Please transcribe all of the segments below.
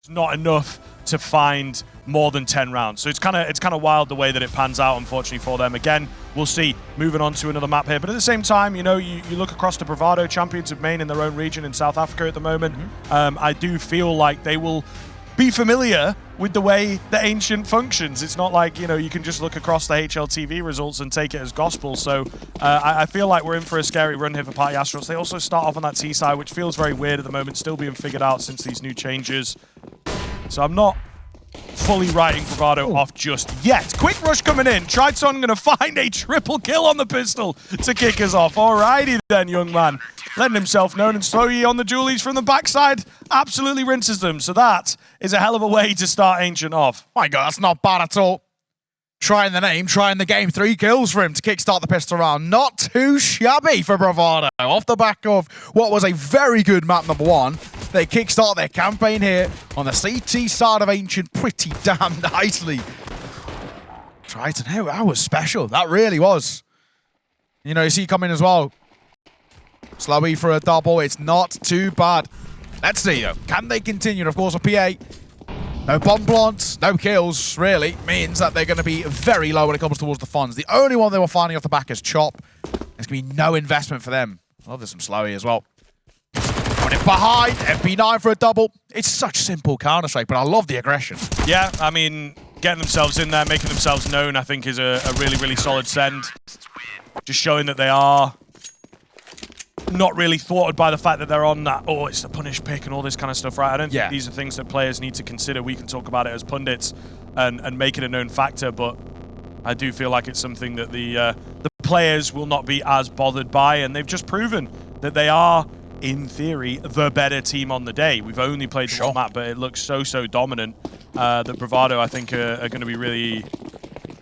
It's not enough to find more than 10 rounds. So it's kind of wild the way that it pans out, unfortunately, for them. Again, we'll see. Moving on to another map here. But at the same time, you know, you look across the Bravado, champions of main in their own region in South Africa at the moment. I do feel like they will be familiar with the way the Ancient functions. It's not like, you know, you can just look across the HLTV results and take it as gospel. So I feel like we're in for a scary run here for Party Astronauts. They also start off on that T side, which feels very weird at the moment, still being figured out since these new changes. So I'm not fully writing Bravado off just yet. Quick rush coming in. Triton going to find a triple kill on the pistol to kick us off. Alrighty then, young man. Letting himself known, and slowly on the Julies from the backside absolutely rinses them. So that is a hell of a way to start Ancient off. My God, that's not bad at all. Trying the name, trying the game. 3 kills for him to kickstart the pistol round. Not too shabby for Bravado. Off the back of what was a very good map number 1. They kickstart their campaign here on the CT side of Ancient pretty damn nicely. Triton, that was special. That really was. You know, you see coming as well. Slowy for a double. It's not too bad. Let's see, though. Can they continue? And of course, a PA. No bomb plants, no kills, really, means that they're going to be very low when it comes towards the funds. The only one they were finding off the back is Chop. There's going to be no investment for them. Oh, there's some Slowy as well. Coming in behind, MP9 for a double. It's such simple Counter-Strike, but I love the aggression. Yeah, I mean, getting themselves in there, making themselves known, I think is a really, really solid send. Just showing that they are not really thwarted by the fact that they're on that, oh, it's the punish pick and all this kind of stuff, right? I don't think these are things that players need to consider. We can talk about it as pundits and make it a known factor, but I do feel like it's something that the players will not be as bothered by, and they've just proven that they are, in theory, the better team on the day. We've only played one map, but it looks so dominant that Bravado, I think, are going to be really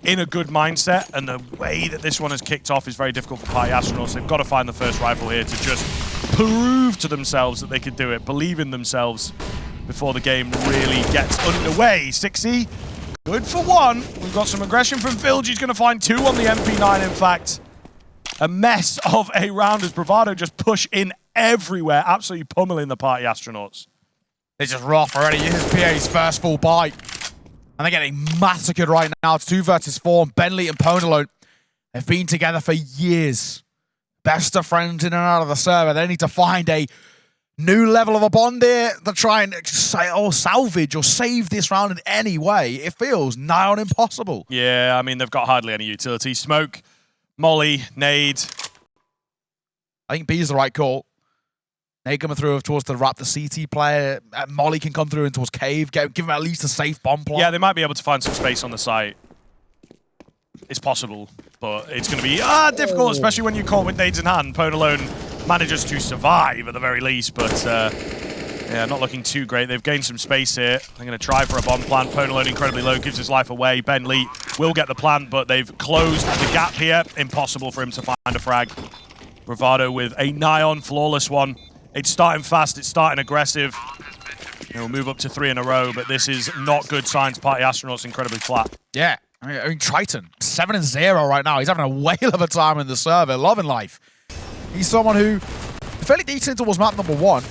in a good mindset, and the way that this one has kicked off is very difficult for Party Astronauts. They've got to find the first rifle here to just prove to themselves that they could do it, believe in themselves before the game really gets underway. 6E, good for 1. We've got some aggression from Filge. He's going to find 2 on the MP9, in fact. A mess of a round as Bravado just push in everywhere, absolutely pummeling the Party Astronauts. It's just rough already. This is PA's first full bite. And they're getting massacred right now. It's 2 versus 4. Bentley and Ponalone have been together for years. Best of friends in and out of the server. They need to find a new level of a bond here to try and salvage or save this round in any way. It feels nigh on impossible. Yeah, I mean, they've got hardly any utility. Smoke, Molly, Nade. I think B is the right call. Nade coming through towards the Raptor CT player. Molly can come through and towards Cave. Give him at least a safe bomb plot. Yeah, they might be able to find some space on the site. It's possible, but it's going to be difficult, especially when you're caught with nades in hand. Ponalone manages to survive at the very least, but yeah, not looking too great. They've gained some space here. They're going to try for a bomb plant. Ponalone incredibly low, gives his life away. Bentley will get the plant, but they've closed the gap here. Impossible for him to find a frag. Bravado with a nigh-on flawless one. It's starting fast, it's starting aggressive. We'll move up to 3 in a row, but this is not good signs. Party Astronauts incredibly flat. Yeah, I mean Triton, 7-0 right now. He's having a whale of a time in the server, loving life. He's someone who, fairly decent towards map number 1. He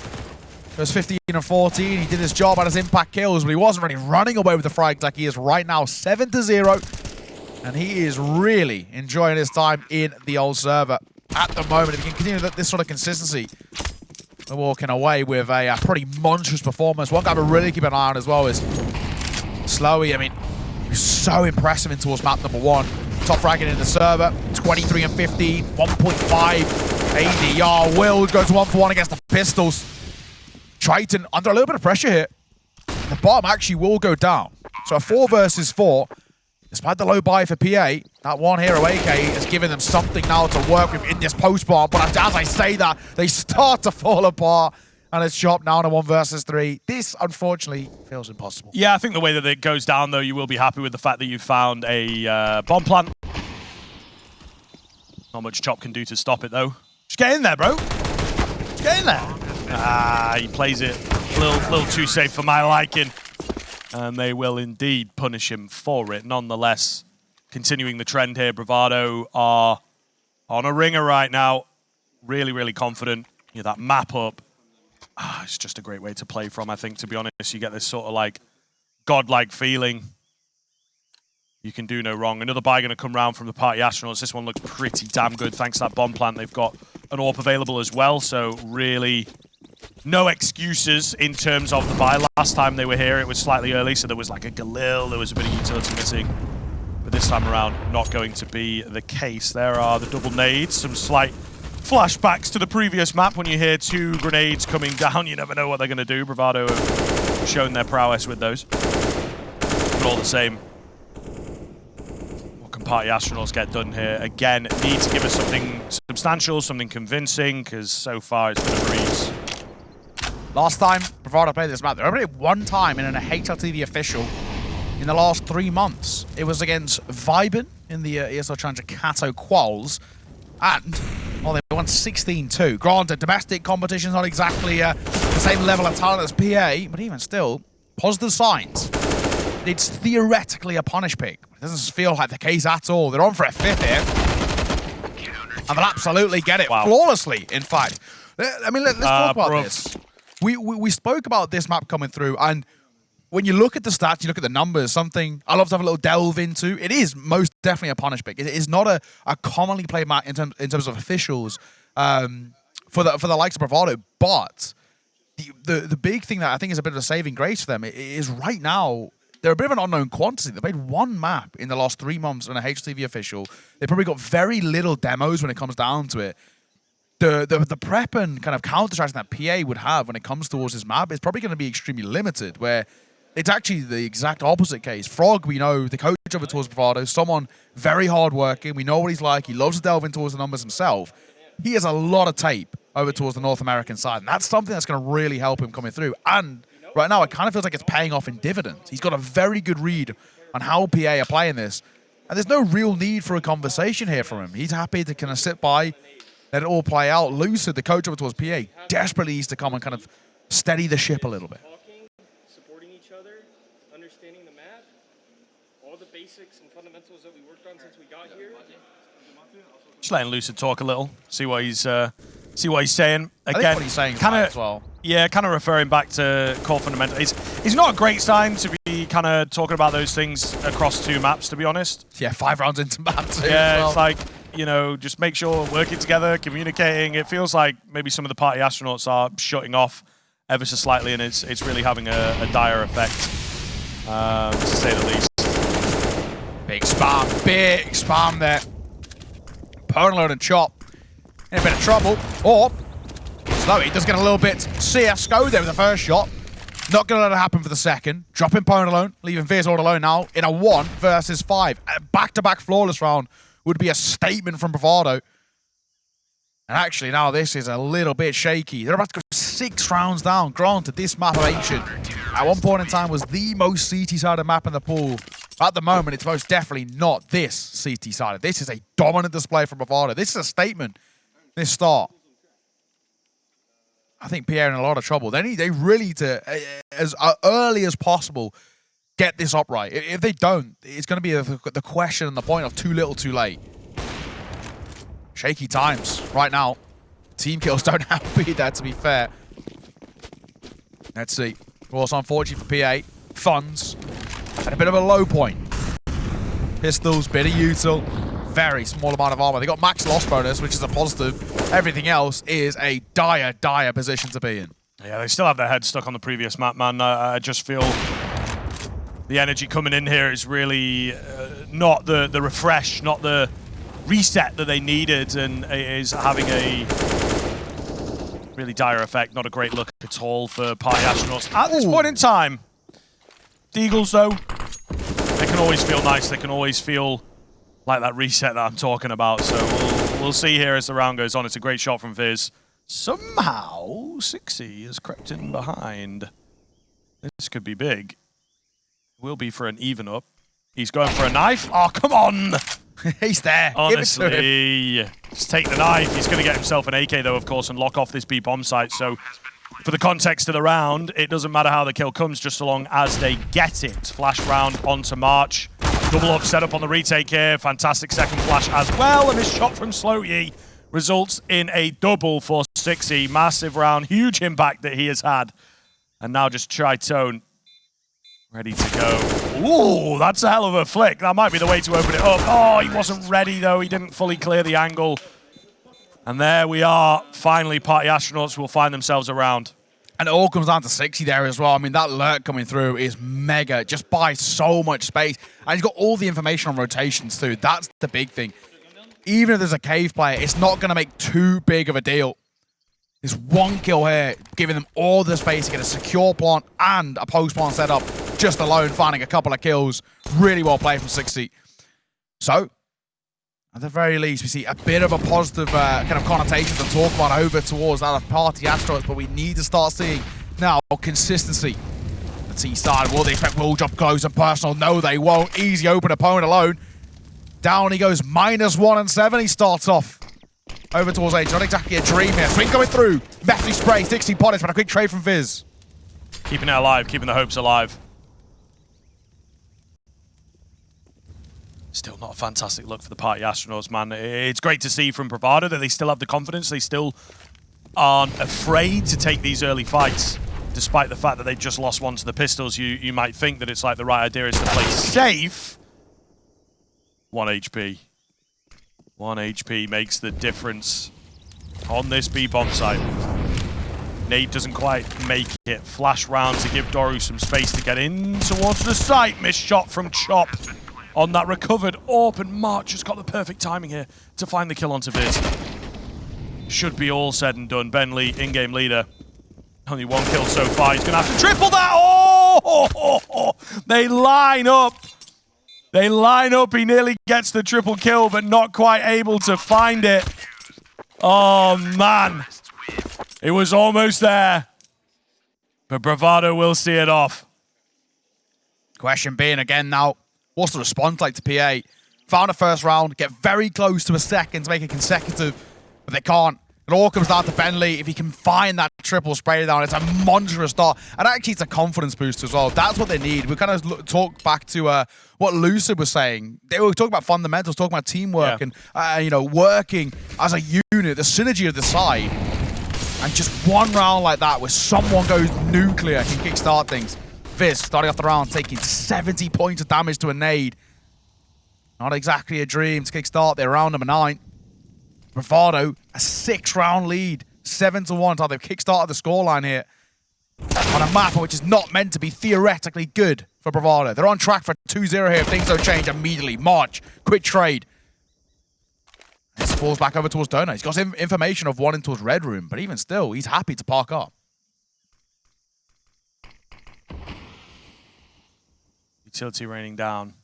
was 15 and 14. He did his job at his impact kills, but he wasn't really running away with the frags like he is right now. 7-0, and he is really enjoying his time in the old server at the moment. If he can continue this sort of consistency, they're walking away with a pretty monstrous performance. One guy we're really keeping an eye on as well is Slowy. I mean, he was so impressive in towards map number 1. Top fragging in the server, 23 and 15, 1.5 ADR. Will goes 1-for-1 against the pistols. Triton under a little bit of pressure here. The bomb actually will go down. So a 4 versus 4. Despite the low buy for PA, that one hero AK has given them something now to work with in this post-bomb. But as I say that, they start to fall apart. And it's Chop now on a 1 versus 3. This, unfortunately, feels impossible. Yeah, I think the way that it goes down, though, you will be happy with the fact that you found a bomb plant. Not much Chop can do to stop it, though. Just get in there, bro. Just get in there. He plays it a little too safe for my liking. And they will indeed punish him for it. Nonetheless, continuing the trend here, Bravado are on a ringer right now. Really, really confident. That map up. it's just a great way to play from, I think, to be honest. You get this sort of like godlike feeling. You can do no wrong. Another buy going to come round from the Party Astronauts. This one looks pretty damn good thanks to that bomb plant. They've got an AWP available as well, so really no excuses in terms of the buy. Last time they were here, it was slightly early, so there was like a Galil, there was a bit of utility missing. But this time around, not going to be the case. There are the double nades, some slight flashbacks to the previous map. When you hear 2 grenades coming down, you never know what they're going to do. Bravado have shown their prowess with those. But all the same, what can Party Astronauts get done here? Again, need to give us something substantial, something convincing, because so far it's been a breeze. Last time Bravado played this map, they only played one time in an HLTV official in the last 3 months. It was against Viben in the ESL Challenger Katowice quals, and well, they won 16-2. Granted, domestic competition's not exactly the same level of talent as PA, but even still, positive signs. It's theoretically a punish pick. It doesn't feel like the case at all. They're on for a 5th here, and they'll absolutely get it flawlessly, in fact. I mean, let's talk about this. We spoke about this map coming through, and when you look at the stats, you look at the numbers, something I love to have a little delve into. It is most definitely a punish pick. It is not a commonly played map in terms of officials for the likes of Bravado, but the big thing that I think is a bit of a saving grace for them is right now they're a bit of an unknown quantity. They played one map in the last 3 months on a HTV official. They probably got very little demos when it comes down to it. The prep and kind of counter-strategy that PA would have when it comes towards this map is probably going to be extremely limited, where it's actually the exact opposite case. Frog, we know, the coach over towards Bravado, someone very hard-working. We know what he's like. He loves to delve in towards the numbers himself. He has a lot of tape over towards the North American side, and that's something that's going to really help him coming through. And right now, it kind of feels like it's paying off in dividends. He's got a very good read on how PA are playing this, and there's no real need for a conversation here from him. He's happy to kind of sit by, let it all play out. Lucid, the coach over towards PA, desperately needs to come and kind of steady the ship a little bit. Supporting each other, understanding the map, all the basics and fundamentals that we worked on since we got here. Just letting Lucid talk a little, see what he's saying. Again, I think what he's saying kind of as well. Yeah, kind of referring back to core fundamentals. It's not a great sign to be kind of talking about those things across 2 maps, to be honest. Yeah, 5 rounds into map 2. Yeah, as well. it's like, you know, just make sure we're working together, communicating. It feels like maybe some of the Party Astronauts are shutting off ever so slightly, and it's really having a dire effect, to say the least. Big spam there. Pwnalone and Chop in a bit of trouble. Or, Slowy does get a little bit CSGO there with the first shot. Not going to let it happen for the second. Dropping Pwnalone, leaving Veers all alone now in a 1 versus 5. A back-to-back flawless round would be a statement from Bravado. And actually, now this is a little bit shaky. They're about to go 6 rounds down. Granted, this map of Ancient at one point in time was the most CT-sided map in the pool. At the moment, it's most definitely not this CT-sided. This is a dominant display from Bravado. This is a statement, this start. I think Pierre in a lot of trouble. They really need to, as early as possible, get this upright. If they don't, it's going to be the question and the point of too little, too late. Shaky times right now. Team kills don't have to be there, to be fair. Let's see. Also, unfortunately for PA, funds at a bit of a low point. Pistols, bit of util, very small amount of armor. They got max loss bonus, which is a positive. Everything else is a dire position to be in. Yeah, they still have their head stuck on the previous map, man. I just feel the energy coming in here is really not the refresh, not the reset that they needed, and it is having a really dire effect. Not a great look at all for Party Astronauts at this point in time. The Eagles, though, they can always feel nice. They can always feel like that reset that I'm talking about. So we'll see here as the round goes on. It's a great shot from Viz. Somehow, 6E has crept in behind. This could be big. Will be for an even up. He's going for a knife. Oh, come on! He's there. Honestly, just take the knife. He's going to get himself an AK, though, of course, and lock off this B bomb site. So for the context of the round, it doesn't matter how the kill comes, just so long as they get it. Flash round onto March. Double up set up on the retake here. Fantastic second flash as well. And this shot from Slowy results in a double for 6E. Massive round, huge impact that he has had. And now just Triton ready to go. Ooh, that's a hell of a flick. That might be the way to open it up. Oh, he wasn't ready though. He didn't fully clear the angle. And there we are. Finally, Party Astronauts will find themselves around. And it all comes down to 60 there as well. I mean, that lurk coming through is mega. Just buys so much space. And he's got all the information on rotations too. That's the big thing. Even if there's a cave player, it's not going to make too big of a deal. This one kill here, giving them all the space to get a secure plant and a post-plant setup just alone, finding a couple of kills. Really well played from 60. So, at the very least, we see a bit of a positive kind of connotation to talk about over towards that of Party Astronauts, but we need to start seeing now consistency. The T side, will they expect Will drop close and personal? No, they won't. Easy open opponent alone. Down he goes, -1 and 7. He starts off over towards Age. Not exactly a dream here. Swing coming through. Messy spray, 60 punish, but a quick trade from Viz. Keeping it alive, keeping the hopes alive. Still not a fantastic look for the Party Astronauts, man. It's great to see from Bravado that they still have the confidence. They still aren't afraid to take these early fights, despite the fact that they just lost one to the Pistols. You might think that it's like the right idea is to play safe. 1 HP. 1 HP makes the difference on this B-bomb site. Nade doesn't quite make it. Flash round to give Doru some space to get in towards the site. Missed shot from Chop on that recovered AWP, and March has got the perfect timing here to find the kill onto Viz. Should be all said and done. Ben Lee, in-game leader. Only 1 kill so far. He's going to have to triple that. Oh! They line up. They line up. He nearly gets the triple kill, but not quite able to find it. Oh, man. It was almost there. But Bravado will see it off. Question being again now, what's the response like to PA? Found a first round, get very close to a second to make it consecutive, but they can't. It all comes down to Bentley. If he can find that triple spray down, it's a monstrous start. And actually, it's a confidence boost as well. That's what they need. We kind of talk back to what Lucid was saying. They were talking about fundamentals, talking about teamwork and, you know, working as a unit, the synergy of the side. And just one round like that where someone goes nuclear can kickstart things. Viz starting off the round, taking 70 points of damage to a nade. Not exactly a dream to kickstart their round number 9. Bravado, a 6-round lead, 7-1. How they've kickstarted the scoreline here on a map which is not meant to be theoretically good for Bravado. They're on track for 2-0 here if things don't change immediately. March, quick trade. This falls back over towards Doru. He's got some information of one towards Red Room, but even still, he's happy to park up. Utility raining down.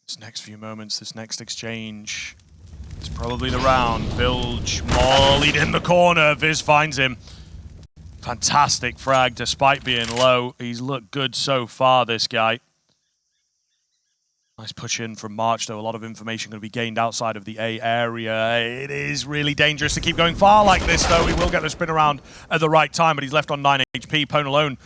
This next few moments, this next exchange, it's probably the round. Bilge, mollied in the corner. Viz finds him. Fantastic frag despite being low. He's looked good so far, this guy. Nice push in from March, though. A lot of information going to be gained outside of the A area. It is really dangerous to keep going far like this, though. He will get the spin around at the right time, but he's left on 9 HP. Pone alone.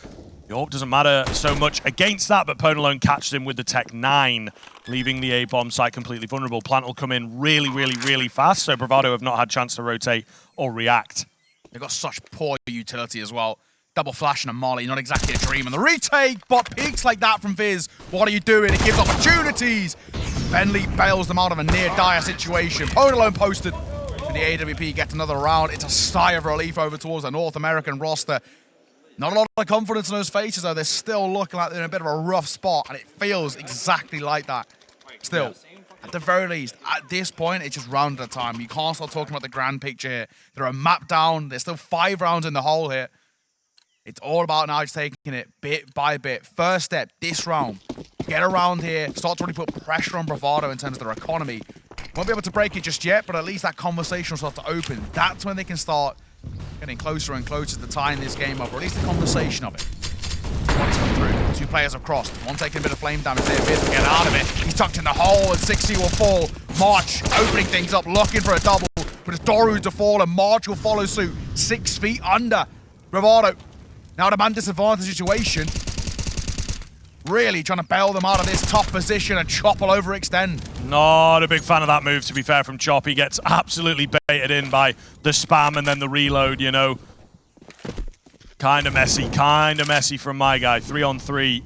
The AWP doesn't matter so much against that, but Pone alone catches him with the Tech 9, leaving the A-bomb site completely vulnerable. Plant will come in really, really, really fast, so Bravado have not had chance to rotate or react. They've got such poor utility as well. Double flash and a molly, not exactly a dream. And the retake, but peaks like that from Viz. What are you doing? It gives opportunities. Bentley bails them out of a near dire situation. Pone alone posted. And the AWP gets another round. It's a sigh of relief over towards the North American roster. Not a lot of confidence in those faces, though. They're still looking like they're in a bit of a rough spot, and it feels exactly like that. Still, at the very least, at this point, it's just round at a time. You can't start talking about the grand picture here. They're a map down. There's still 5 rounds in the hole here. It's all about now just taking it bit by bit. First step, this round. Get around here. Start to really put pressure on Bravado in terms of their economy. Won't be able to break it just yet, but at least that conversation will start to open. That's when they can start getting closer and closer to tying this game up, or at least the conversation of it. One's come through. 2 players have crossed. One taking a bit of flame damage there. Viz to get out of it. He's tucked in the hole, and 60 will fall. March opening things up, looking for a double. But it's Doru to fall, and March will follow suit. 6 feet under. Bravado. Now the man disadvantage situation. Really trying to bail them out of this top position, and Chop will overextend. Not a big fan of that move, to be fair, from Chop. He gets absolutely baited in by the spam and then the reload, you know. Kind of messy from my guy. 3-on-3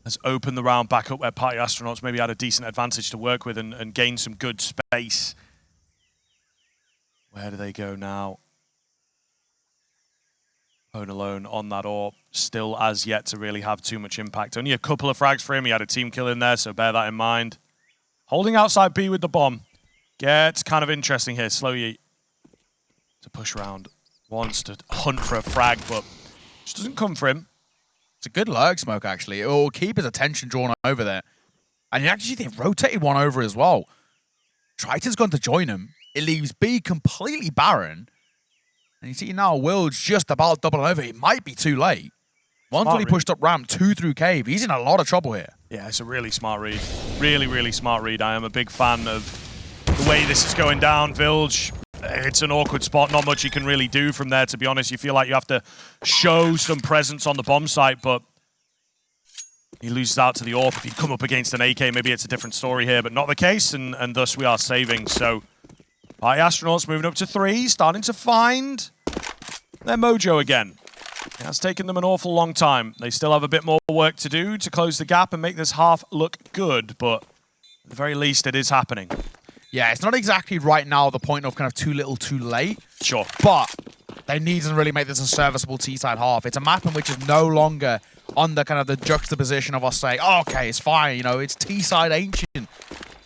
has opened the round back up where Party Astronauts maybe had a decent advantage to work with and gained some good space. Where do they go now? Hone alone on that AWP, still as yet to really have too much impact. Only a couple of frags for him. He had a team kill in there, so bear that in mind. Holding outside B with the bomb. Gets kind of interesting here. Slow Yeet to push around. Wants to hunt for a frag, but just doesn't come for him. It's a good lurk smoke, actually. It will keep his attention drawn over there. And you actually think rotated one over as well. Triton's gone to join him. It leaves B completely barren. And you see now Will's just about doubling over. It might be too late. Once when he pushed up ramp, 2 through cave. He's in a lot of trouble here. Yeah, it's a really smart read. Really smart read. I am a big fan of the way this is going down. Vilge, it's an awkward spot. Not much you can really do from there, to be honest. You feel like you have to show some presence on the bomb site, but he loses out to the AWP. If he'd come up against an AK, maybe it's a different story here, but not the case, and thus we are saving. So, Party Astronauts moving up to 3, starting to find their mojo again. It has taken them an awful long time. They still have a bit more work to do to close the gap and make this half look good, but at the very least, it is happening. Yeah, it's not exactly right now the point of kind of too little, too late. Sure. But they need to really make this a serviceable T-side half. It's a map in which is no longer on the kind of the juxtaposition of us saying, oh, okay, it's fine, you know, it's T-side Ancient.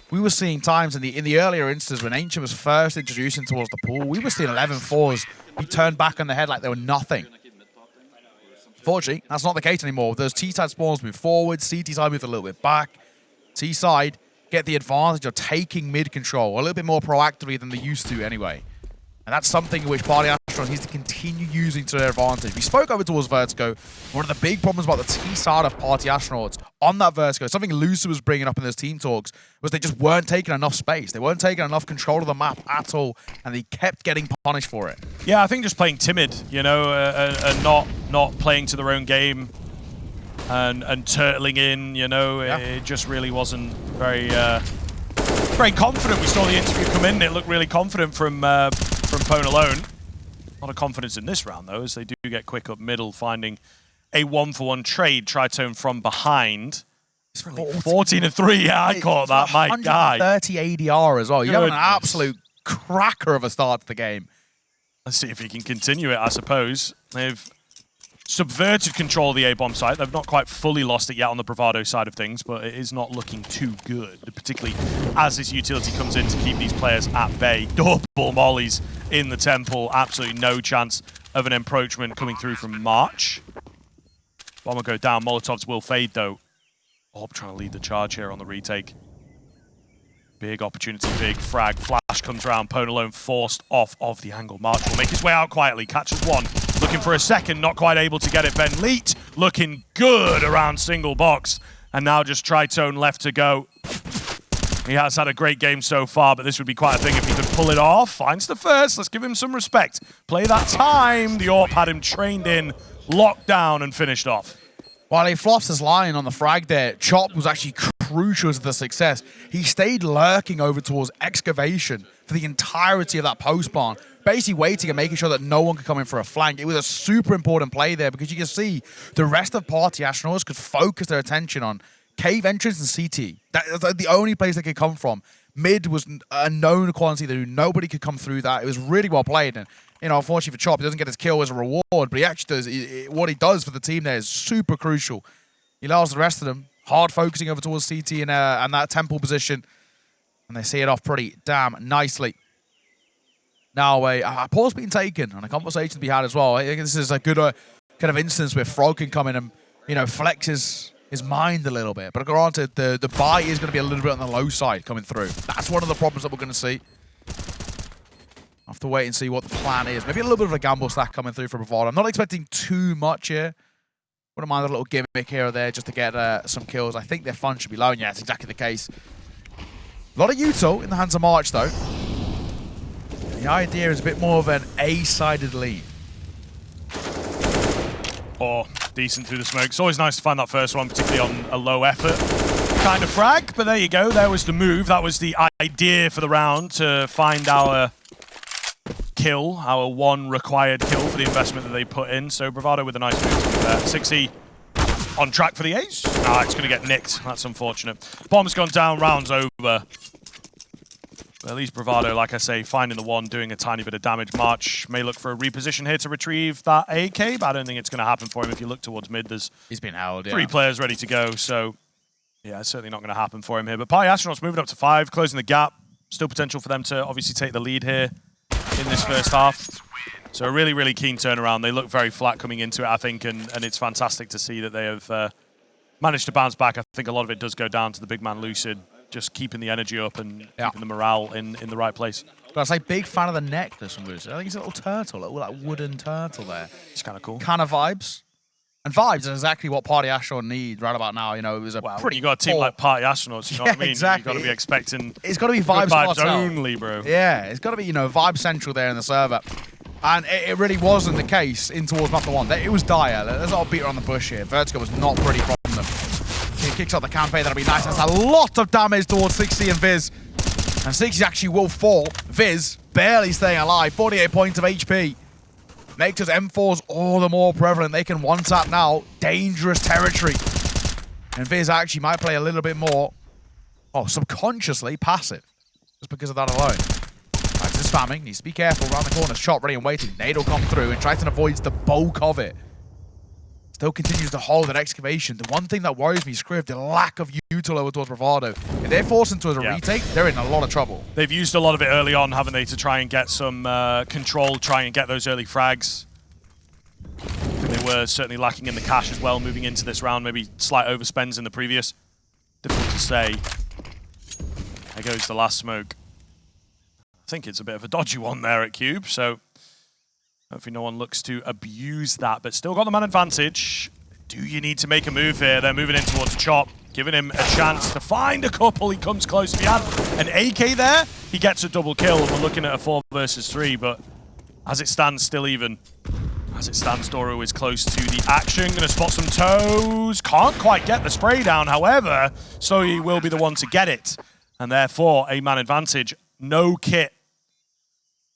We were seeing times in the earlier instances when Ancient was first introducing towards the pool, we were seeing 11-4s be turned back on the head like they were nothing. Fortunately, that's not the case anymore. Those T-side spawns move forward, CT-side move a little bit back. T-side get the advantage of taking mid control a little bit more proactively than they used to anyway. And that's something which Party Astronauts needs to continue using to their advantage. We spoke over towards Vertigo. One of the big problems about the T side of Party Astronauts on that Vertigo, something Lucy was bringing up in those team talks, was they just weren't taking enough space. They weren't taking enough control of the map at all, and they kept getting punished for it. Yeah, I think just playing timid, you know, and not playing to their own game and turtling in, you know, yeah. It just really wasn't very confident. We saw the interview come in, it looked really confident from Pone alone. A lot of confidence in this round, though, as they do get quick up middle, finding a 1-for-1 trade. Triton from behind. 14-3, yeah, I caught that, my guy. 130 ADR as well. You have an Goodness. absolute cracker of a start to the game. Let's see if he can continue it, I suppose. They've subverted control of the A-bomb site. They've not quite fully lost it yet on the Bravado side of things, but it is not looking too good, particularly as this utility comes in to keep these players at bay. Double mollies in the temple. Absolutely no chance of an encroachment coming through from March. Bomber go down. Molotovs will fade, though. Orb trying to lead the charge here on the retake. Big opportunity, big frag. Flash comes around. Pone alone forced off of the angle. March will make his way out quietly. Catches one. Looking for a second, not quite able to get it. Ben Leet looking good around single box. And now just Triton left to go. He has had a great game so far, but this would be quite a thing if he could pull it off. Finds the first. Let's give him some respect. Play that time. The AWP had him trained in, locked down, and finished off. While he flops his line on the frag there, Chop was actually crucial to the success. He stayed lurking over towards Excavation for the entirety of that post barn, basically waiting and making sure that no one could come in for a flank. It was a super important play there because you can see the rest of Party Astronauts could focus their attention on cave entrance and CT. That's the only place they could come from. Mid was a known quantity that nobody could come through that. It was really well played. And, you know, unfortunately for Chop, he doesn't get his kill as a reward, but he actually does. What he does for the team there is super crucial. He allows the rest of them hard focusing over towards CT and that temple position. And they see it off pretty damn nicely. Now, a pause being taken and a conversation to be had as well. I think this is a good kind of instance where Frog can come in and, you know, flex his mind a little bit. But granted, the buy is going to be a little bit on the low side coming through. That's one of the problems that we're going to see. I'll have to wait and see what the plan is. Maybe a little bit of a gamble stack coming through for Bravado. I'm not expecting too much here. Wouldn't mind a little gimmick here or there just to get some kills. I think their fun should be low, and yeah, it's exactly the case. A lot of util in the hands of March, though. The idea is a bit more of an A-sided lead. Or decent through the smoke. It's always nice to find that first one, particularly on a low effort kind of frag. But there you go. There was the move. That was the idea for the round, to find our kill, our one required kill for the investment that they put in. So Bravado with a nice move to be fair. 6E on track for the ace. Ah, it's going to get nicked. That's unfortunate. Bomb's gone down, round's over. But at least Bravado, like I say, finding the one, doing a tiny bit of damage. March may look for a reposition here to retrieve that AK, but I don't think it's going to happen for him. If you look towards mid, there's He's been held, yeah. 3 players ready to go, so yeah, it's certainly not going to happen for him here. But Party Astronauts moving up to 5, closing the gap. Still potential for them to obviously take the lead here in this first half. So a really, really keen turnaround. They look very flat coming into it, I think, and it's fantastic to see that they have managed to bounce back. I think a lot of it does go down to the big man Lucid, just keeping the energy up and keeping the morale in the right place. I was like, big fan of the necklace from Lucid. I think it's a little turtle, a little like wooden turtle there. It's kind of cool. Kind of vibes. And vibes are exactly what Party Astronaut need right about now. You know, it was a pretty. You got a team like Party Astronauts, you know what I mean? Exactly. You got to be expecting. It's got to be vibes only, bro. Yeah, it's got to be, you know, vibe central there in the server. And it really wasn't the case in towards map 1. It was dire. There's not a beater on the bush here. Vertigo was not pretty from them. He kicks out the campaign. That'll be nice. That's a lot of damage towards 60 and Viz. And 60 actually will fall. Viz barely staying alive. 48 points of HP. Makes his M4s all the more prevalent. They can one-tap now. Dangerous territory. And Viz actually might play a little bit more, subconsciously passive. Just because of that alone. Back to spamming. Needs to be careful. Around the corner. Shot ready and waiting. Nade will come through and Triton avoids the bulk of it. Still continues to hold that excavation. The one thing that worries me, Scriv, the lack of util over towards Bravado. If they're forced into a retake, they're in a lot of trouble. They've used a lot of it early on, haven't they, to try and get some control, try and get those early frags. They were certainly lacking in the cash as well, moving into this round. Maybe slight overspends in the previous. Difficult to say. There goes the last smoke. I think it's a bit of a dodgy one there at Cube, so hopefully no one looks to abuse that, but still got the man advantage. Do you need to make a move here? They're moving in towards Chop, giving him a chance to find a couple. He comes close. If he had an AK there, he gets a double kill. We're looking at a 4 versus 3, but as it stands, still even. As it stands, Doru is close to the action. Going to spot some toes. Can't quite get the spray down. However, so he will be the one to get it. And therefore, a man advantage. No kit.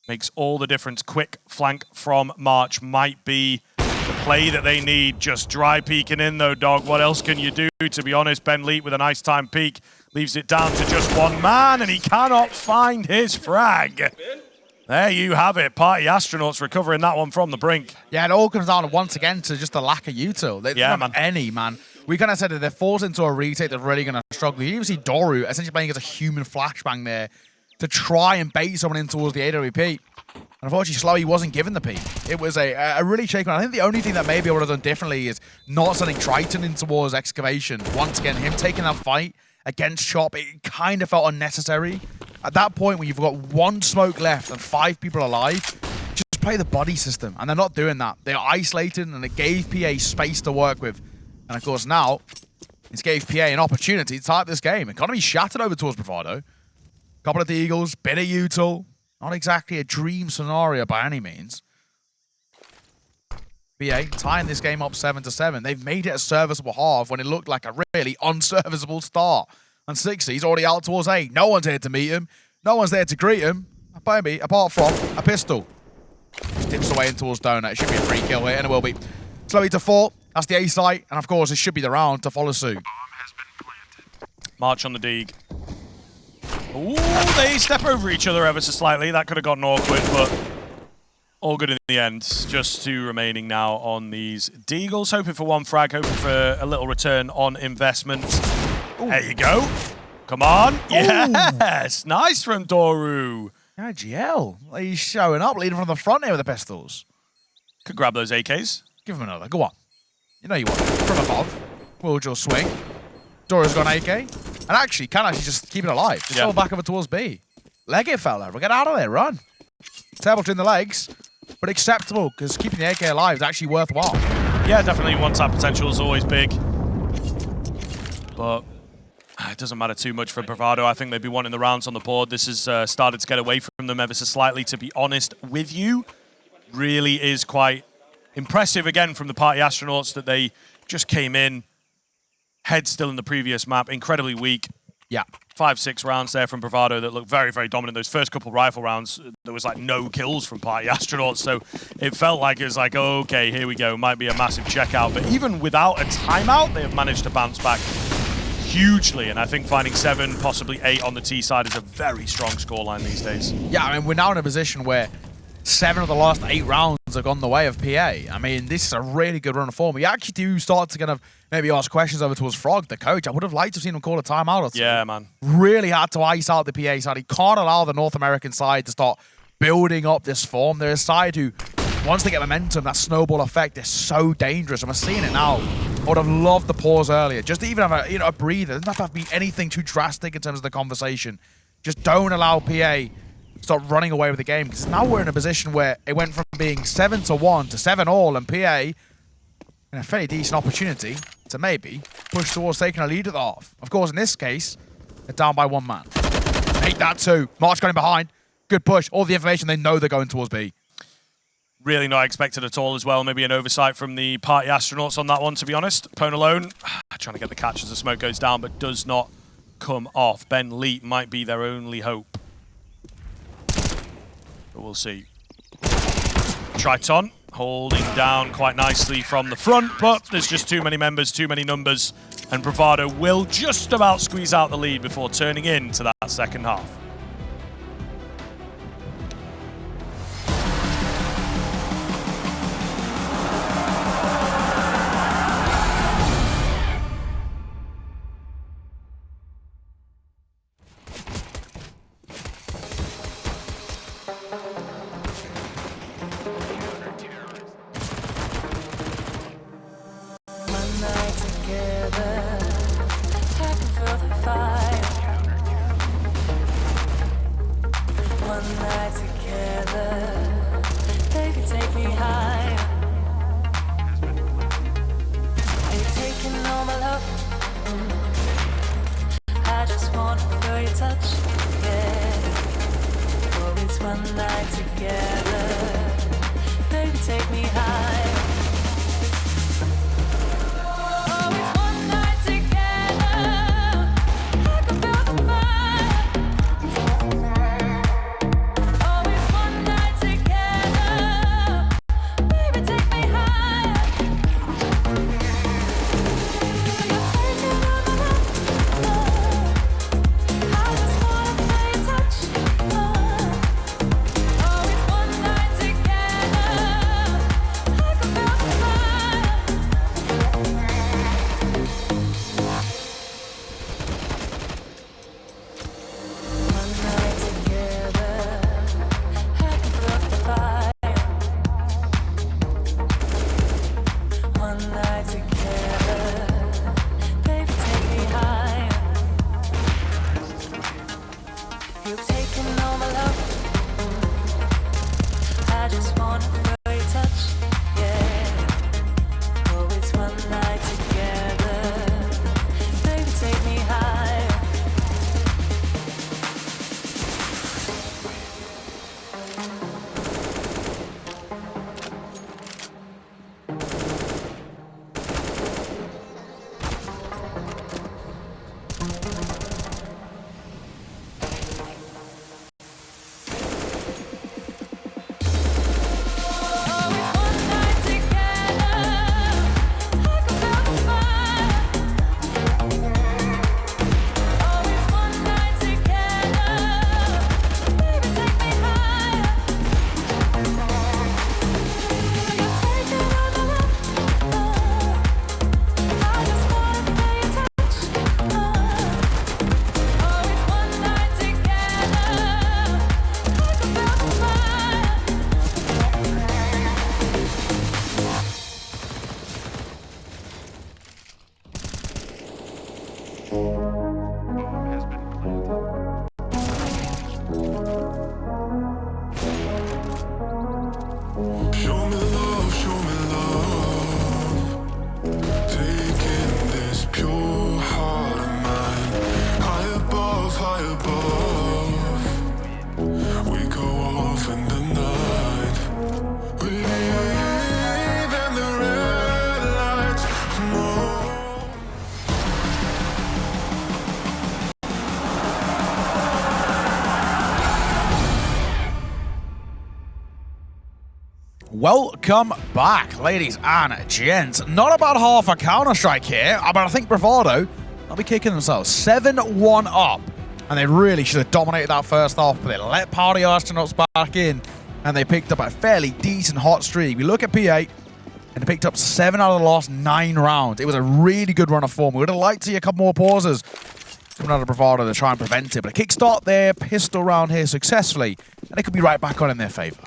Makes all the difference. Quick flank from March might be the play that they need. Just dry peeking in though, dog. What else can you do? To be honest, Ben Leet with a nice time peek leaves it down to just one man, and he cannot find his frag. There you have it. Party Astronauts recovering that one from the brink. Yeah, it all comes down once again to just the lack of util. They don't have any, man. We kind of said that they're forced into a retake, they're really going to struggle. You even see Doru essentially playing as a human flashbang there to try and bait someone in towards the AWP. And unfortunately, Slowy wasn't given the peek. It was a really shaky one. I think the only thing that maybe I would have done differently is not sending Triton in towards Excavation. Once again, him taking that fight against Chop, it kind of felt unnecessary. At that point, when you've got 1 smoke left and 5 people alive, just play the body system. And they're not doing that. They're isolated, and it gave PA space to work with. And of course, now, it's gave PA an opportunity to type this game. Economy shattered over towards Bravado. Couple of the Eagles, bit of util. Not exactly a dream scenario by any means. BA tying this game up 7-7. They've made it a serviceable half when it looked like a really unserviceable start. And 60's already out towards A. No one's here to meet him. No one's there to greet him. Maybe, apart from a pistol. Just dips away in towards Donut. It should be a free kill here, and it will be. Slowy to 4. That's the A site. And of course, it should be the round to follow suit. March on the Deeg. Ooh, they step over each other ever so slightly. That could have gotten awkward, but all good in the end. Just 2 remaining now on these Deagles. Hoping for 1 frag, hoping for a little return on investment. Ooh. There you go. Come on. Yes. Nice from Doru. Yeah, GL. He's showing up, leading from the front here with the pistols. Could grab those AKs. Give him another. Go on. You know you want it. From above. Will just swing. Doru's got an AK. And actually, can actually just keep it alive. Just go back over towards B. Leg it, fella. We'll get out of there. Run. Terrible between the legs, but acceptable, because keeping the AK alive is actually worthwhile. Yeah, definitely. 1-tap potential is always big. But it doesn't matter too much for Bravado. I think they'd be wanting the rounds on the board. This has started to get away from them ever so slightly, to be honest with you. Really is quite impressive again from the Party Astronauts that they just came in, head still in the previous map, incredibly weak. Yeah. 5-6 rounds there from Bravado that looked very, very dominant. Those first couple rifle rounds, there was like no kills from Party Astronauts, so it felt like it was like, okay, here we go, might be a massive checkout. But even without a timeout, they have managed to bounce back hugely, and I think finding 7, possibly 8 on the T side is a very strong scoreline these days. Yeah, I mean, we're now in a position where 7 of the last 8 rounds have gone the way of PA. I mean, this is a really good run of form. You actually do start to kind of maybe ask questions over towards Frog, the coach. I would have liked to have seen him call a timeout or two. Yeah, man. Really had to ice out the PA side. He can't allow the North American side to start building up this form. They're a side who, once they get momentum, that snowball effect is so dangerous, and we're seeing it now. I would have loved the pause earlier. Just to even have a breather. It doesn't have to be anything too drastic in terms of the conversation. Just don't allow PA start running away with the game, because now we're in a position where it went from being 7-1 to 7-all, and PA in a fairly decent opportunity to maybe push towards taking a lead at the half. Of course, in this case, they're down by 1 man. Make that 2. March going behind. Good push. All the information, they know they're going towards B. Really not expected at all as well. Maybe an oversight from the Party Astronauts on that one, to be honest. Pone alone, trying to get the catch as the smoke goes down, but does not come off. Ben Leet might be their only hope. But we'll see. Triton holding down quite nicely from the front, but there's just too many members, too many numbers, and Bravado will just about squeeze out the lead before turning into that second half. Welcome back, ladies and gents. Not about half a Counter-Strike here, but I think Bravado will be kicking themselves 7-1 up. And they really should have dominated that first half, but they let Party Astronauts back in, and they picked up a fairly decent hot streak. We look at P8, and they picked up 7 out of the last 9 rounds. It was a really good run of form. We would have liked to see a couple more pauses coming out of Bravado to try and prevent it, but a kickstart their pistol round here successfully, and it could be right back on in their favor.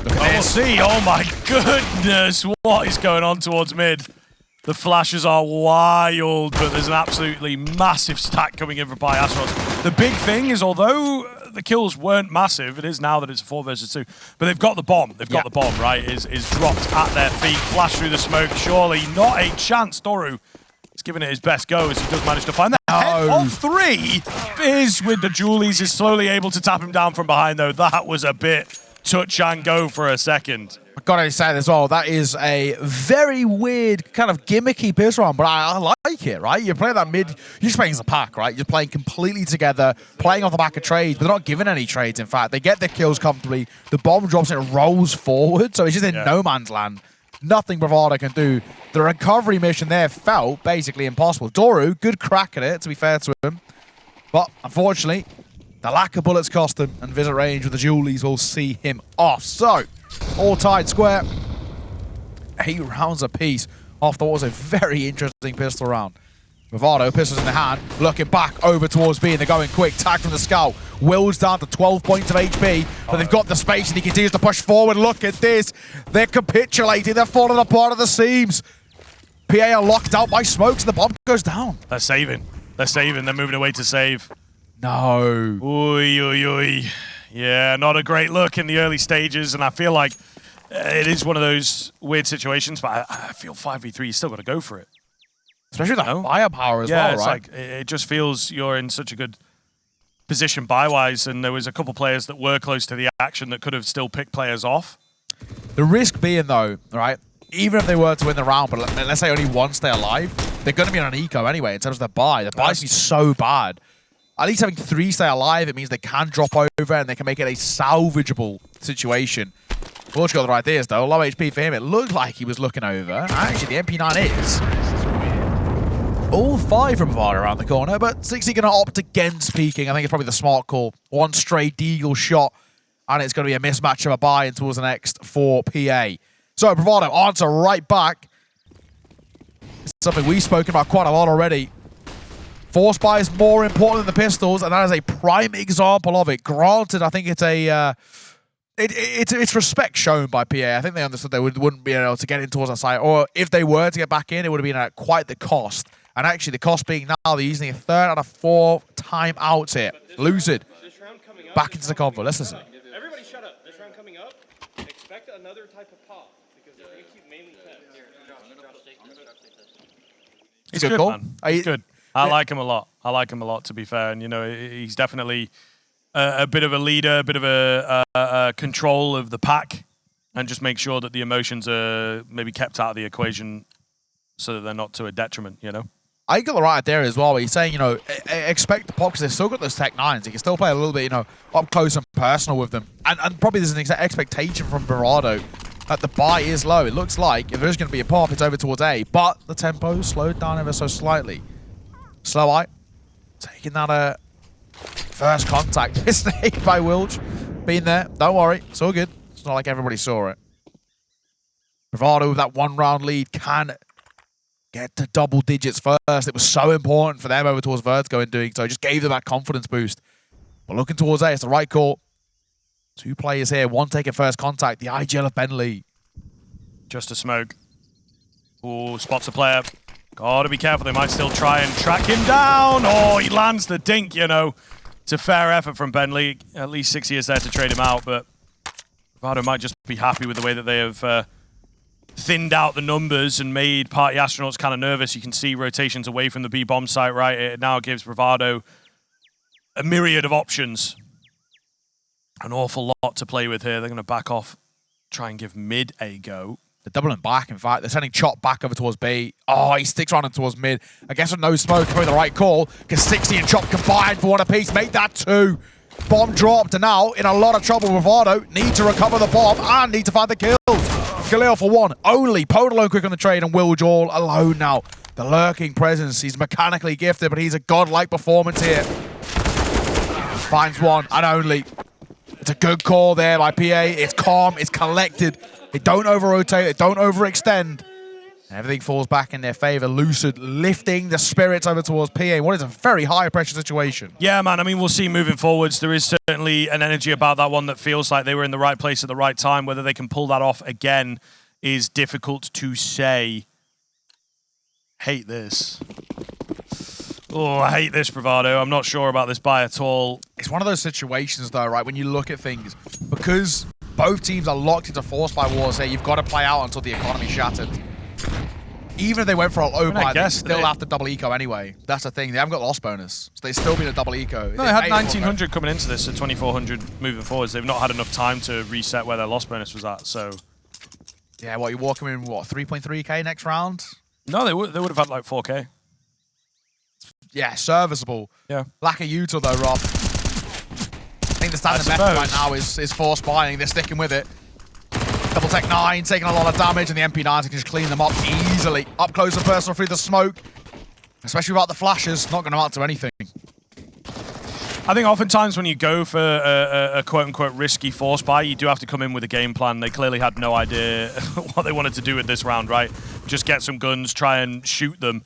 Look at We'll see. Oh my goodness, what is going on towards mid? The flashes are wild, but there's an absolutely massive stack coming in from Party Astronauts. The big thing is, although the kills weren't massive, it is now that it's 4 versus 2, but they've got the bomb. They've got the bomb, right? Is dropped at their feet, flash through the smoke. Surely not a chance. Doru is giving it his best go as he does manage to find that. Head of 3. Fizz with the Julies is slowly able to tap him down from behind, though. That was a bit touch and go for a second. I've got to say as well, that is a very weird, kind of gimmicky pistol round, but I like it, right? You're playing that mid, you're just playing as a pack, right? You're playing completely together, playing off the back of trades, but they're not giving any trades, in fact. They get their kills comfortably, the bomb drops and it rolls forward, so it's just in no man's land. Nothing Bravado can do. The recovery mission there felt basically impossible. Doru, good crack at it, to be fair to him, but unfortunately, the lack of bullets cost him, and visit range with the Julies will see him off. So, all tied square. 8 rounds apiece after what was a very interesting pistol round. Bravado, pistols in the hand, looking back over towards B, and they're going quick. Tag from the scout. Will's down to 12 points of HP, but they've got the space, and he continues to push forward. Look at this. They're capitulating. They're falling apart at the seams. PA are locked out by smokes, and the bomb goes down. They're saving. They're saving. They're moving away to save. No. Oy, oy, oy. Yeah, not a great look in the early stages, and I feel like it is one of those weird situations, but I feel 5v3, you still got to go for it. Especially with that firepower as well, it's right? like, it just feels you're in such a good position buy-wise, and there was a couple players that were close to the action that could have still picked players off. The risk being, though, right, even if they were to win the round, but let's say only one stay alive, they're going to be on an eco anyway in terms of their buy. The buy's be so bad. At least having 3 stay alive, it means they can drop over and they can make it a salvageable situation. Bulge got the right ideas, though. Low HP for him. It looked like he was looking over. Actually, the MP9 is. All 5 from Bravado around the corner, but 60 going to opt against peeking. I think it's probably the smart call. One stray deagle shot, and it's going to be a mismatch of a buy-in towards the next for PA. So, Bravado answer right back. It's something we've spoken about quite a lot already. Force buy is more important than the pistols, and that is a prime example of it. Granted, I think it's a it's respect shown by PA. I think they understood they wouldn't be able to get in towards that side, or if they were to get back in, it would have been at quite the cost. And actually, the cost being now they're using a 3rd out of 4 timeouts here. Lose it. Back into the convo. Let's listen. Everybody shut up. This round coming up, expect another type of pop, because they're going to keep mainly pets. He's good, call. man. He's good. I like him a lot. I like him a lot, to be fair. And, you know, he's definitely a bit of a leader, a bit of a control of the pack, and just make sure that the emotions are maybe kept out of the equation so that they're not to a detriment, you know? I got the right idea as well, where he's saying, you know, expect the pop, because they've still got those Tech 9s. He can still play a little bit, you know, up close and personal with them. And probably there's an expectation from Bravado that the buy is low. It looks like if there's going to be a pop, it's over towards A, but the tempo slowed down ever so slightly. Slow Eye taking that first contact. Mistake by Wilge. Been there. Don't worry. It's all good. It's not like everybody saw it. Bravado with that 1-round lead can get to double digits first. It was so important for them over towards Vertigo in doing so. It just gave them that confidence boost. But looking towards A, it's the right call. 2 players here. 1 taking first contact. The IGL of Bentley. Just a smoke. Ooh, spots a player. Gotta be careful. They might still try and track him down. Oh, he lands the dink, you know. It's a fair effort from Bentley. At least 6 years there to trade him out, but Bravado might just be happy with the way that they have thinned out the numbers and made Party Astronauts kind of nervous. You can see rotations away from the B-bomb site, right? It now gives Bravado a myriad of options. An awful lot to play with here. They're going to back off, try and give mid a go. They're doubling back, in fact. They're sending Chop back over towards B. Oh, he sticks around towards mid. I guess with no smoke, probably the right call, because 60 and Chop combined for 1 apiece. Make that 2. Bomb dropped, and now in a lot of trouble. Bravado need to recover the bomb and need to find the kills. Khalil for one, only Podalone quick on the trade, and Will all alone now. The lurking presence, he's mechanically gifted, but he's a godlike performance here. Finds one and only. It's a good call there by PA. It's calm, it's collected. They don't over-rotate, they don't overextend. Everything falls back in their favor. Lucid lifting the spirits over towards PA. What is a very high-pressure situation. Yeah, man. I mean, we'll see moving forwards. There is certainly an energy about that one that feels like they were in the right place at the right time. Whether they can pull that off again is difficult to say. Hate this. Oh, I hate this, Bravado. I'm not sure about this buy at all. It's one of those situations, though, right, when you look at things, because both teams are locked into force by wars here, you've got to play out until the economy shattered. Even if they went for a low buy, they still have to double eco anyway. That's the thing. They haven't got loss bonus, so they've still been a double eco. No, they had 1900 coming into this, so 2400 moving forwards. They've not had enough time to reset where their loss bonus was at, so... Yeah, what, you're walking in, what, 3.3k next round? No, they would have had like 4k. Yeah, serviceable. Yeah. Lack of util, though, Rob. I think the standard method right now is force buying. They're sticking with it. Double Tech 9 taking a lot of damage, and the MP9s can just clean them up easily. Up close and personal through the smoke. Especially without the flashes, not going to amount to anything. I think oftentimes when you go for a quote-unquote risky force buy, you do have to come in with a game plan. They clearly had no idea what they wanted to do with this round, right? Just get some guns, try and shoot them,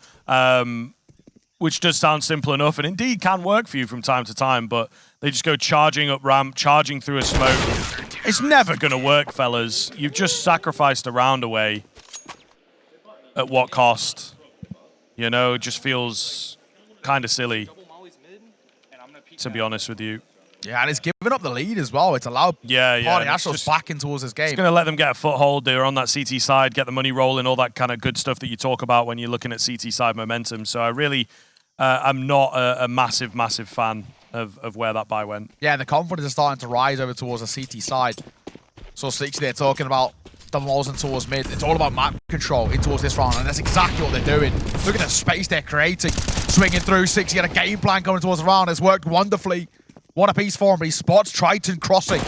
which does sound simple enough, and indeed can work for you from time to time, but they just go charging up ramp, charging through a smoke. It's never going to work, fellas. You've just sacrificed a round away. At what cost? You know, it just feels kind of silly, to be honest with you. Yeah, and it's given up the lead as well. It's allowed Party Nationals backing towards this game. It's going to let them get a foothold. They're on that CT side, get the money rolling, all that kind of good stuff that you talk about when you're looking at CT side momentum. So I really, I'm not a massive, massive fan of where that buy went. Yeah, the confidence is starting to rise over towards the CT side. So 60 they're talking about double walls and towards mid. It's all about map control in towards this round, and that's exactly what they're doing. Look at the space they're creating. Swinging through 60, got a game plan coming towards the round. It's worked wonderfully. What a piece for him. He spots Triton crossing.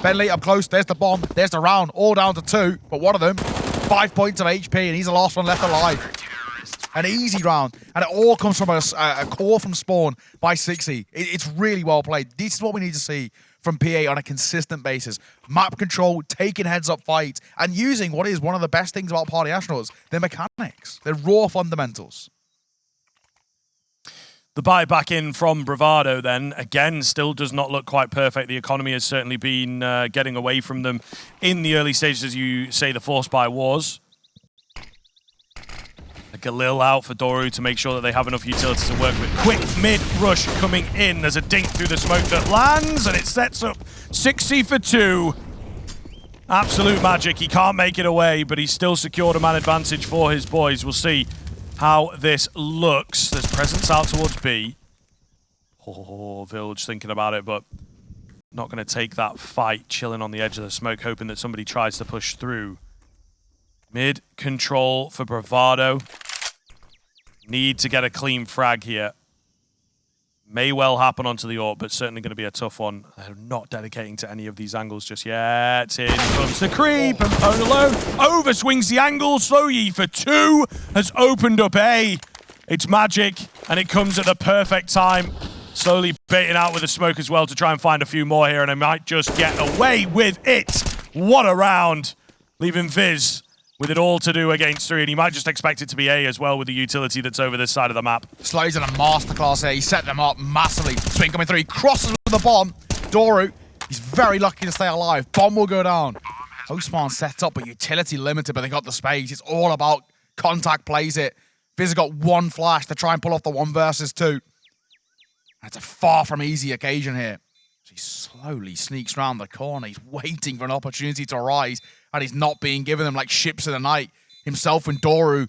Bentley up close. There's the bomb. There's the round. All down to 2, but one of them, 5 points of HP, and he's the last one left alive. An easy round, and it all comes from a call from Spawn by 60. It's really well played. This is what we need to see from PA on a consistent basis. Map control, taking heads-up fights, and using what is one of the best things about Party Nationals, their mechanics, their raw fundamentals. The buy back in from Bravado then, again, still does not look quite perfect. The economy has certainly been getting away from them in the early stages, as you say the force buy was. A Galil out for Doru to make sure that they have enough utility to work with. Quick mid-rush coming in. There's a dink through the smoke that lands, and it sets up 60 for 2. Absolute magic. He can't make it away, but he's still secured a man advantage for his boys. We'll see how this looks. There's presence out towards B. Oh, Village thinking about it, but not going to take that fight. Chilling on the edge of the smoke, hoping that somebody tries to push through. Mid control for Bravado. Need to get a clean frag here. May well happen onto the AWP, but certainly going to be a tough one. They're not dedicating to any of these angles just yet. In comes the creep, and Podalone overswings the angle. Sloyi for 2 has opened up A. It's magic, and it comes at the perfect time. Slowly baiting out with the smoke as well to try and find a few more here, and they might just get away with it. What a round. Leaving Viz with it all to do against 3, and he might just expect it to be A as well with the utility that's over this side of the map. Sloy's in a masterclass here. He set them up massively. Swing coming through. He crosses with the bomb. Doru, he's very lucky to stay alive. Bomb will go down. Osman set up, but utility limited, but they got the space. It's all about contact plays it. Viz has got one flash to try and pull off the 1 versus 2. It's a far from easy occasion here. So he slowly sneaks around the corner. He's waiting for an opportunity to arise, and he's not being given them like ships in the night. Himself and Doru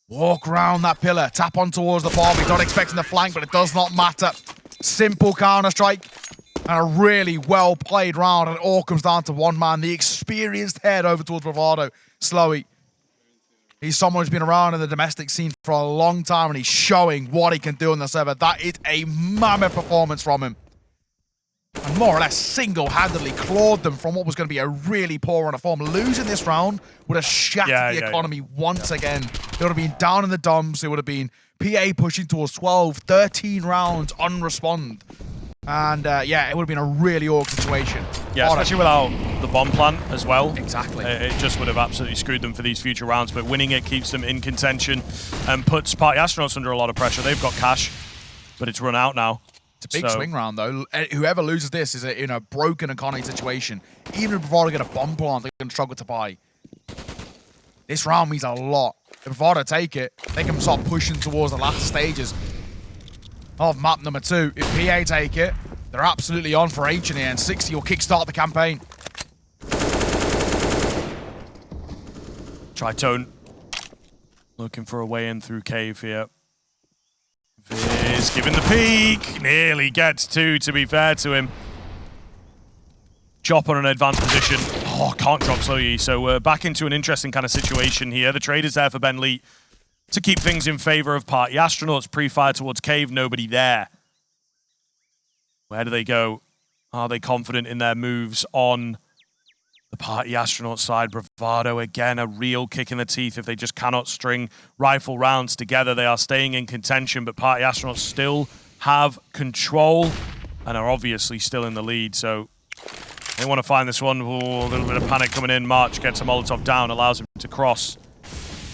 walk around that pillar, tap on towards the bomb. He's not expecting the flank, but it does not matter. Simple counter-strike and a really well-played round, and it all comes down to one man, the experienced head over towards Bravado, Slowy. He's someone who's been around in the domestic scene for a long time, and he's showing what he can do on the server. That is a mammoth performance from him. and more or less single-handedly clawed them from what was going to be a really poor run of form. Losing this round would have shattered the economy once again. It would have been down in the dumps. It would have been PA pushing towards 12, 13 rounds unrespond. And yeah, it would have been a really awkward situation. Yeah, especially without the bomb plant as well. Exactly. It just would have absolutely screwed them for these future rounds, but winning it keeps them in contention and puts Party Astronauts under a lot of pressure. They've got cash, but it's run out now. It's a big swing round, though. Whoever loses this is in a broken economy situation. Even if Bravado get a bomb plant, they're going to struggle to buy. This round means a lot. If Bravado take it, they can start pushing towards the latter stages of map number 2. If PA take it, they're absolutely on for H in here, and 60 will kickstart the campaign. Triton looking for a way in through cave here. Viz giving the peek. Nearly gets 2, to be fair to him. Chop on an advanced position. Oh, can't drop slowly. So we're back into an interesting kind of situation here. The trade is there for Ben Lee to keep things in favor of Party Astronauts. Pre-fire towards cave, nobody there. Where do they go? Are they confident in their moves on the Party Astronaut side? Bravado, again, a real kick in the teeth. If they just cannot string rifle rounds together, they are staying in contention, but Party Astronauts still have control and are obviously still in the lead. So they want to find this one. Ooh, a little bit of panic coming in. March gets a Molotov down, allows him to cross.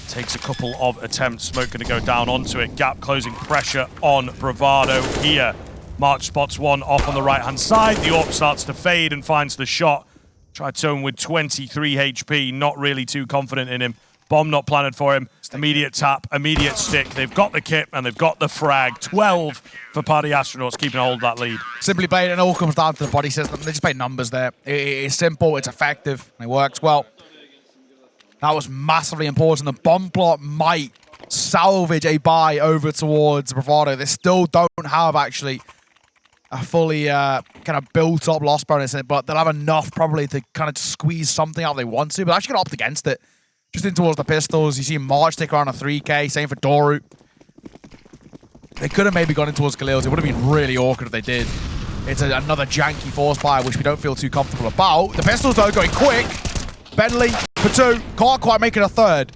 Takes a couple of attempts. Smoke going to go down onto it. Gap closing pressure on Bravado here. March spots one off on the right-hand side. The AWP starts to fade and finds the shot. Triton with 23 HP, not really too confident in him. Bomb not planted for him. Immediate tap, immediate stick. They've got the kit and they've got the frag. 12 for Party Astronauts, keeping a hold of that lead. Simply played, and it all comes down to the body system. They just play numbers there. It's simple, it's effective, and it works well. That was massively important. The bomb plot might salvage a buy over towards Bravado. They still don't have, actually, a fully kind of built-up loss bonus in it, but they'll have enough probably to kind of squeeze something out if they want to, but actually going to opt against it. Just in towards the pistols. You see March take around a 3K, same for Doru. They could have maybe gone in towards Khalil's. It would have been really awkward if they did. It's another janky force fire, which we don't feel too comfortable about. The pistols, though, going quick. Bentley for 2. Can't quite make it a third.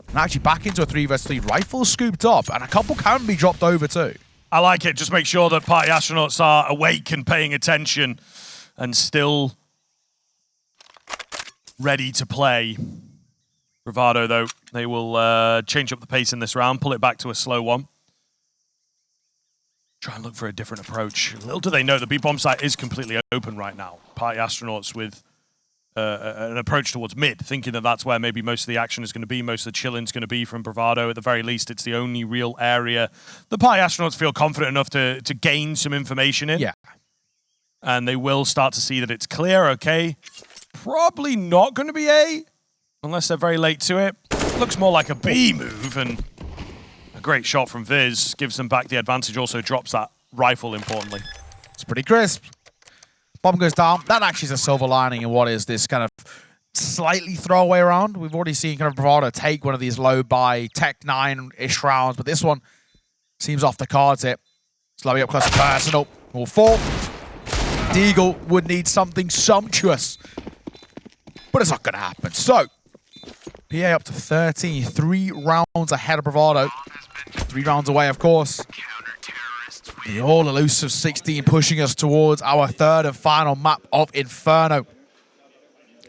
And actually back into a 3 vs 3. Rifles scooped up, and a couple can be dropped over too. I like it. Just make sure that Party Astronauts are awake and paying attention and still ready to play. Bravado, though, they will change up the pace in this round, pull it back to a slow one. Try and look for a different approach. Little do they know, the B-bomb site is completely open right now. Party Astronauts with an approach towards mid, thinking that that's where maybe most of the action is going to be, most of the chilling's going to be from Bravado. At the very least, it's the only real area the Party Astronauts feel confident enough to gain some information in. Yeah. And they will start to see that it's clear, okay. Probably not going to be A, unless they're very late to it. Looks more like a B move, and a great shot from Viz gives them back the advantage, also drops that rifle, importantly. It's pretty crisp. Bomb goes down. That actually is a silver lining in what is this kind of slightly throwaway round. We've already seen kind of Bravado take one of these low buy Tech 9-ish rounds, but this one seems off the cards here. Slowing up close to personal. All 4. Deagle would need something sumptuous, but it's not going to happen. So, PA up to 13, 3 rounds ahead of Bravado. 3 rounds away, of course. The all-elusive 16 pushing us towards our 3rd and final map of Inferno.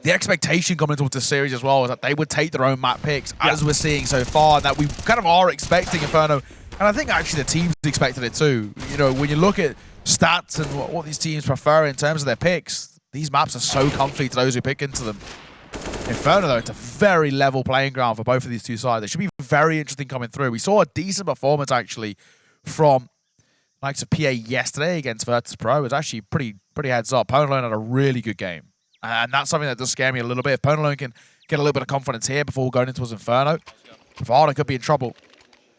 The expectation coming into the series as well is that they would take their own map picks, as we're seeing so far, that we kind of are expecting Inferno. And I think actually the teams expected it too. You know, when you look at stats and what these teams prefer in terms of their picks, these maps are so comfy to those who pick into them. Inferno, though, it's a very level playing ground for both of these two sides. It should be very interesting coming through. We saw a decent performance, actually, from likes of PA yesterday against Virtus Pro. It was actually pretty heads up. Ponalone had a really good game. And that's something that does scare me a little bit. If Ponalone can get a little bit of confidence here before going into his Inferno, Bravado could be in trouble.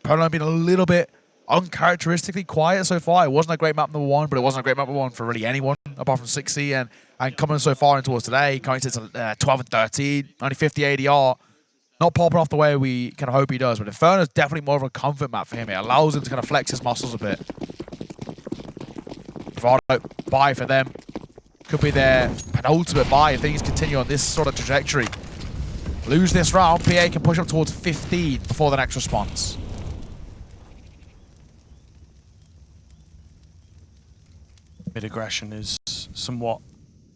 Ponalone been a little bit uncharacteristically quiet so far. It wasn't a great map number 1, but it wasn't a great map number 1 for really anyone, apart from 6C. And coming so far into us today, coming to 12 and 13, only 50 ADR. Not popping off the way we kind of hope he does, but Inferno is definitely more of a comfort map for him. It allows him to kind of flex his muscles a bit. Bravado, buy for them. Could be their penultimate buy if things continue on this sort of trajectory. Lose this round, PA can push up towards 15 before the next response. Mid-aggression is somewhat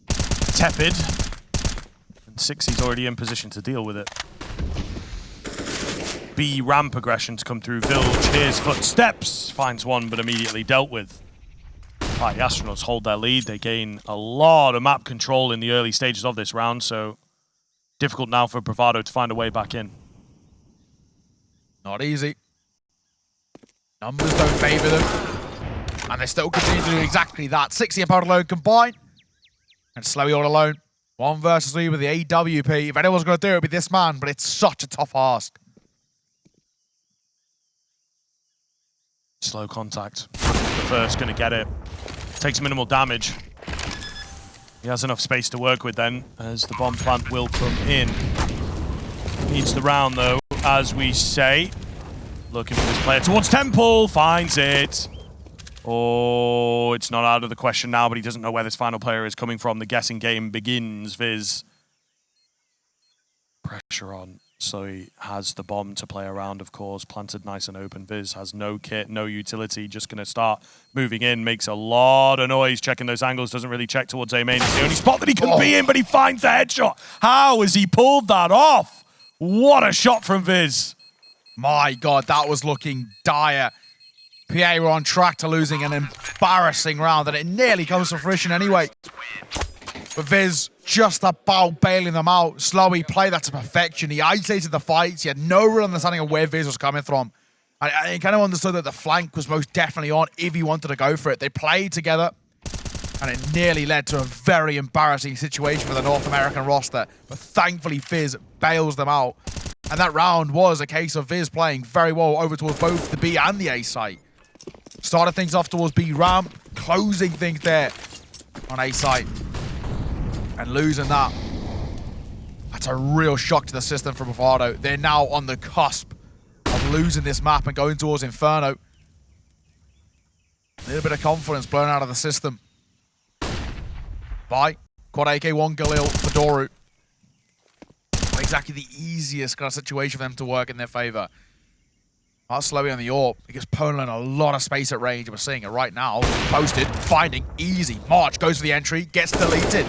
tepid. And 60's already in position to deal with it. B ramp aggression to come through. Vilge hears footsteps, finds one but immediately dealt with. Right, the Astronauts hold their lead. They gain a lot of map control in the early stages of this round, so difficult now for Bravado to find a way back in. Not easy. Numbers don't favor them. And they still continue to do exactly that. 60 and Powder alone combine. And Slowy all alone. 1 versus 3 with the AWP. If anyone's going to do it, it'd be this man, but it's such a tough ask. Slow contact. The first going to get it. Takes minimal damage. He has enough space to work with then, as the bomb plant will come in. Needs the round though, as we say. Looking for this player towards Temple, finds it. Oh, it's not out of the question now, but he doesn't know where this final player is coming from. The guessing game begins. Viz. Pressure on. So he has the bomb to play around, of course. Planted nice and open. Viz has no kit, no utility. Just going to start moving in. Makes a lot of noise. Checking those angles. Doesn't really check towards A main. It's the only spot that he can be in, but he finds the headshot. How has he pulled that off? What a shot from Viz. My God, that was looking dire. PA were on track to losing an embarrassing round, and it nearly comes to fruition anyway. But Viz just about bailing them out. Slowy played that to perfection. He isolated the fights. He had no real understanding of where Viz was coming from. And he kind of understood that the flank was most definitely on if he wanted to go for it. They played together, and it nearly led to a very embarrassing situation for the North American roster. But thankfully, Viz bails them out. And that round was a case of Viz playing very well over towards both the B and the A site. Started things off towards B ramp, closing things there on A site. And losing that. That's a real shock to the system for Bravado. They're now on the cusp of losing this map and going towards Inferno. A little bit of confidence blown out of the system. By Quad AK-1 Galil for Doru. Not exactly the easiest kind of situation for them to work in their favor. That's Slowy on the AWP because Poland a lot of space at range. We're seeing it right now. Posted, finding, easy. March goes for the entry, gets deleted.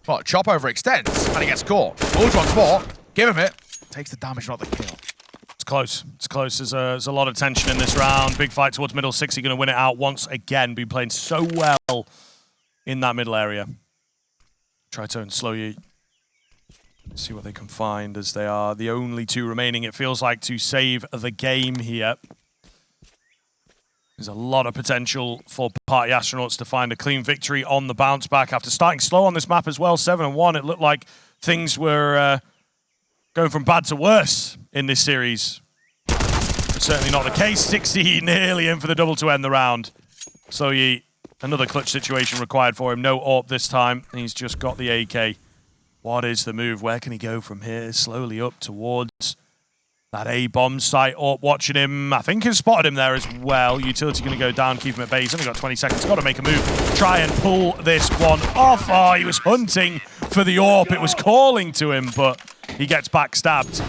Well, Chop overextends, and he gets caught. Bulge once more, give him it. Takes the damage, not the kill. It's close. It's close. There's a lot of tension in this round. Big fight towards middle. 60 going to win it out once again. Been playing so well in that middle area. Triton and Slowy. See what they can find, as they are the only two remaining, it feels like, to save the game here. There's a lot of potential for Party Astronauts to find a clean victory on the bounce back after starting slow on this map as well. 7-1. It looked like things were going from bad to worse in this series. But certainly not the case. 60 nearly in for the double to end the round. So another clutch situation required for him. No AWP this time. He's just got the AK. What is the move? Where can he go from here? Slowly up towards that A-bomb site. AWP watching him. I think he's spotted him there as well. Utility going to go down, keep him at bay. He's only got 20 seconds. Got to make a move. Try and pull this one off. Oh, he was hunting for the AWP. It was calling to him, but he gets backstabbed.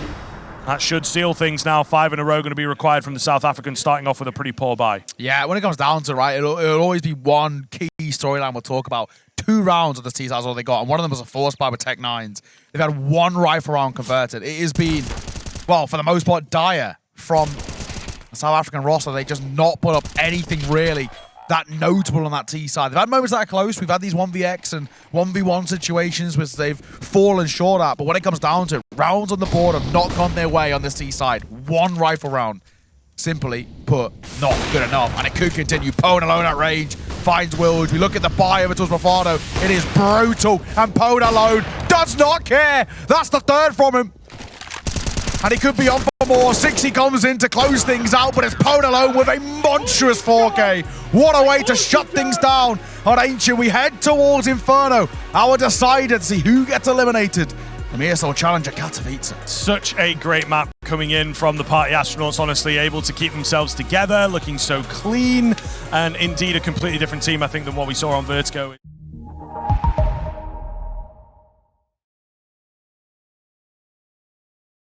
That should seal things now. 5 in a row going to be required from the South Africans, starting off with a pretty poor buy. Yeah, when it comes down to it, right, it'll always be one key storyline we'll talk about. 2 rounds of the T-Sides is all they got, and one of them was a force buy with Tech 9s. They've had 1 rifle round converted. It has been, well, for the most part, dire from the South African roster. They just not put up anything really that notable on that T-side. They've had moments that are close. We've had these 1vx and 1v1 situations which they've fallen short at, but when it comes down to it, rounds on the board have not gone their way on this T-side. 1 rifle round, simply put, not good enough, and it could continue. Pone alone at range, finds Wilge. We look at the buy over towards Bravado. It is brutal, and Pone alone does not care. That's the 3rd from him. And he could be on for more. 60 comes in to close things out, but it's Pone alone with a monstrous 4K. What a way to shut things down on Ancient. We head towards Inferno. Our decider to see who gets eliminated from ESL Challenger Katowice. Such a great map coming in from the Party Astronauts, honestly, able to keep themselves together, looking so clean, and indeed a completely different team, I think, than what we saw on Vertigo.